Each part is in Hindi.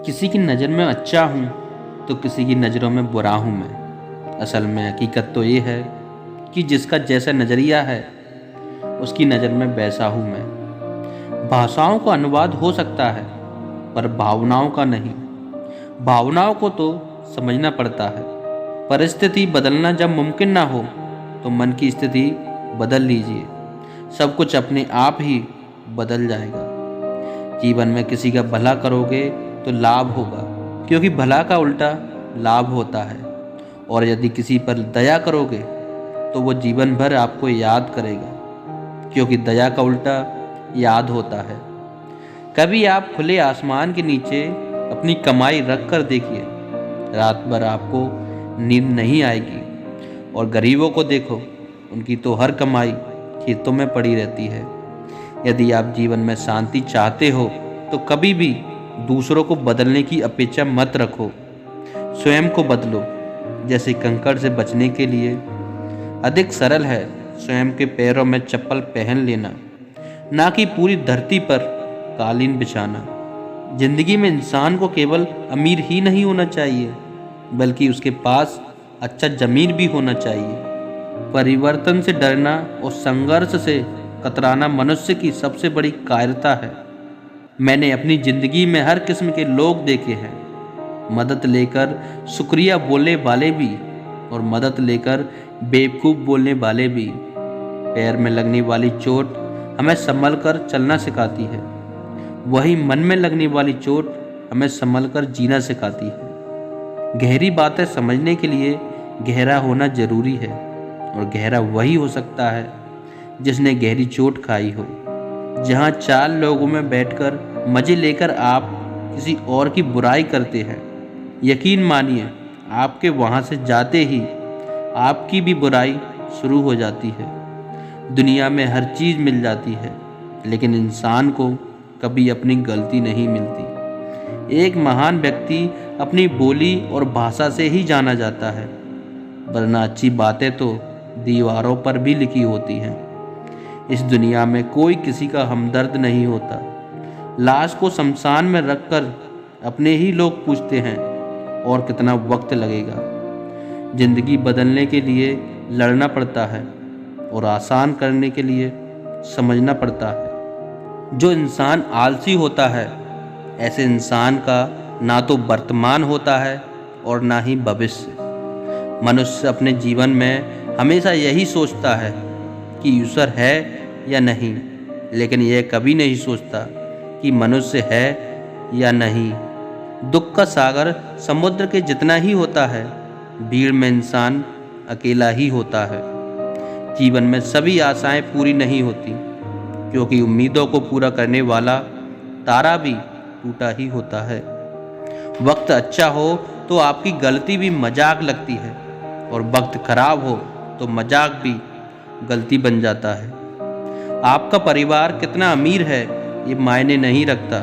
किसी की नज़र में अच्छा हूँ तो किसी की नज़रों में बुरा हूँ मैं। असल में हकीकत तो ये है कि जिसका जैसा नज़रिया है उसकी नज़र में वैसा हूँ मैं। भाषाओं का अनुवाद हो सकता है पर भावनाओं का नहीं। भावनाओं को तो समझना पड़ता है। परिस्थिति बदलना जब मुमकिन ना हो तो मन की स्थिति बदल लीजिए, सब कुछ अपने आप ही बदल जाएगा। जीवन में किसी का भला करोगे तो लाभ होगा, क्योंकि भला का उल्टा लाभ होता है। और यदि किसी पर दया करोगे तो वो जीवन भर आपको याद करेगा, क्योंकि दया का उल्टा याद होता है। कभी आप खुले आसमान के नीचे अपनी कमाई रख कर देखिए, रात भर आपको नींद नहीं आएगी। और गरीबों को देखो, उनकी तो हर कमाई खेतों में पड़ी रहती है। यदि आप जीवन में शांति चाहते हो तो कभी भी दूसरों को बदलने की अपेक्षा मत रखो, स्वयं को बदलो। जैसे कंकड़ से बचने के लिए अधिक सरल है स्वयं के पैरों में चप्पल पहन लेना, ना कि पूरी धरती पर कालीन बिछाना। जिंदगी में इंसान को केवल अमीर ही नहीं होना चाहिए, बल्कि उसके पास अच्छा जमीन भी होना चाहिए। परिवर्तन से डरना और संघर्ष से कतराना मनुष्य की सबसे बड़ी कायरता है। मैंने अपनी जिंदगी में हर किस्म के लोग देखे हैं, मदद लेकर शुक्रिया बोलने वाले भी और मदद लेकर बेवकूफ़ बोलने वाले भी। पैर में लगने वाली चोट हमें संभल कर चलना सिखाती है, वही मन में लगने वाली चोट हमें संभल कर जीना सिखाती है। गहरी बातें समझने के लिए गहरा होना जरूरी है, और गहरा वही हो सकता है जिसने गहरी चोट खाई हो। जहाँ 4 लोगों में बैठकर मजे लेकर आप किसी और की बुराई करते हैं, यकीन मानिए आपके वहाँ से जाते ही आपकी भी बुराई शुरू हो जाती है। दुनिया में हर चीज़ मिल जाती है, लेकिन इंसान को कभी अपनी गलती नहीं मिलती। एक महान व्यक्ति अपनी बोली और भाषा से ही जाना जाता है, वरना अच्छी बातें तो दीवारों पर भी लिखी होती हैं। इस दुनिया में कोई किसी का हमदर्द नहीं होता। लाश को शमशान में रखकर अपने ही लोग पूछते हैं और कितना वक्त लगेगा। जिंदगी बदलने के लिए लड़ना पड़ता है और आसान करने के लिए समझना पड़ता है। जो इंसान आलसी होता है, ऐसे इंसान का ना तो वर्तमान होता है और ना ही भविष्य। मनुष्य अपने जीवन में हमेशा यही सोचता है कि ईश्वर है या नहीं, लेकिन यह कभी नहीं सोचता कि मनुष्य है या नहीं। दुख का सागर समुद्र के जितना ही होता है, भीड़ में इंसान अकेला ही होता है। जीवन में सभी आशाएं पूरी नहीं होती, क्योंकि उम्मीदों को पूरा करने वाला तारा भी टूटा ही होता है। वक्त अच्छा हो तो आपकी गलती भी मजाक लगती है, और वक्त खराब हो तो मजाक भी गलती बन जाता है। आपका परिवार कितना अमीर है ये मायने नहीं रखता,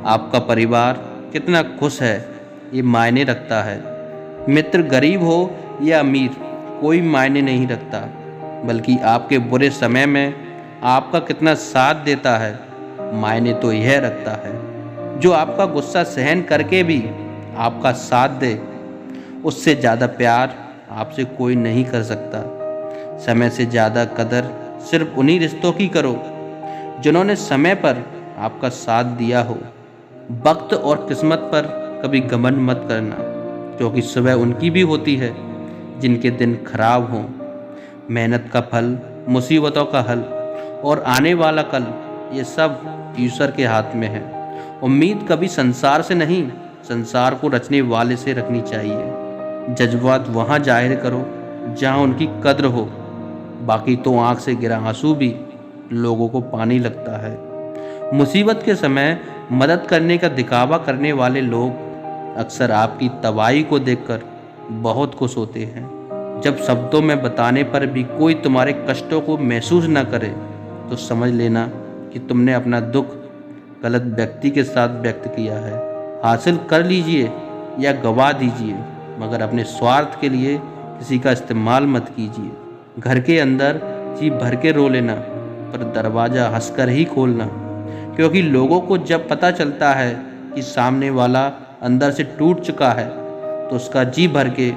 आपका परिवार कितना खुश है ये मायने रखता है। मित्र गरीब हो या अमीर कोई मायने नहीं रखता, बल्कि आपके बुरे समय में आपका कितना साथ देता है मायने तो यह रखता है। जो आपका गुस्सा सहन करके भी आपका साथ दे, उससे ज़्यादा प्यार आपसे कोई नहीं कर सकता। समय से ज़्यादा कदर सिर्फ उन्हीं रिश्तों की करो जिन्होंने समय पर आपका साथ दिया हो। वक्त और किस्मत पर कभी घमंड मत करना, क्योंकि सुबह उनकी भी होती है जिनके दिन खराब हों। मेहनत का फल, मुसीबतों का हल और आने वाला कल, ये सब ईश्वर के हाथ में है। उम्मीद कभी संसार से नहीं, संसार को रचने वाले से रखनी चाहिए। जज्बात वहाँ जाहिर करो जहाँ उनकी कद्र हो, बाकी तो आँख से गिरा आंसू भी लोगों को पानी लगता है। मुसीबत के समय मदद करने का दिखावा करने वाले लोग अक्सर आपकी तबाही को देखकर बहुत खुश होते हैं। जब शब्दों में बताने पर भी कोई तुम्हारे कष्टों को महसूस न करे तो समझ लेना कि तुमने अपना दुख गलत व्यक्ति के साथ व्यक्त किया है। हासिल कर लीजिए या गवा दीजिए, मगर अपने स्वार्थ के लिए किसी का इस्तेमाल मत कीजिए। घर के अंदर जी भर के रो लेना, पर दरवाज़ा हंसकर ही खोलना, क्योंकि लोगों को जब पता चलता है कि सामने वाला अंदर से टूट चुका है तो उसका जी भर के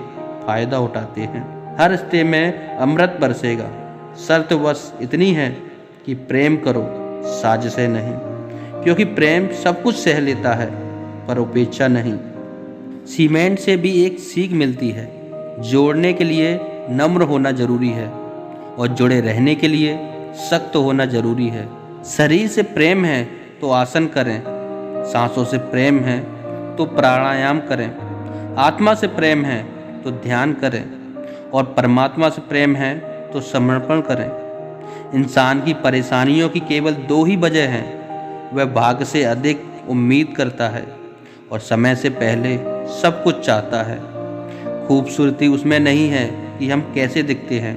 फायदा उठाते हैं। हर रिश्ते में अमृत बरसेगा, शर्त बस इतनी है कि प्रेम करो, साजिशें नहीं, क्योंकि प्रेम सब कुछ सह लेता है पर उपेक्षा नहीं। सीमेंट से भी एक सीख मिलती है, जोड़ने के लिए नम्र होना जरूरी है और जुड़े रहने के लिए सख्त होना जरूरी है। शरीर से प्रेम है तो आसन करें, सांसों से प्रेम है तो प्राणायाम करें, आत्मा से प्रेम है तो ध्यान करें और परमात्मा से प्रेम है तो समर्पण करें। इंसान की परेशानियों की केवल 2 ही वजह हैं, वह भाग्य से अधिक उम्मीद करता है और समय से पहले सब कुछ चाहता है। खूबसूरती उसमें नहीं है कि हम कैसे दिखते हैं,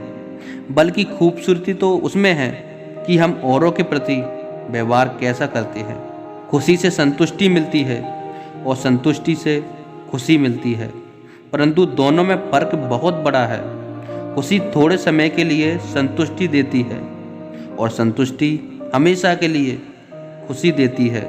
बल्कि खूबसूरती तो उसमें है कि हम औरों के प्रति व्यवहार कैसा करते हैं। खुशी से संतुष्टि मिलती है और संतुष्टि से खुशी मिलती है, परंतु दोनों में फर्क बहुत बड़ा है। खुशी थोड़े समय के लिए संतुष्टि देती है और संतुष्टि हमेशा के लिए खुशी देती है।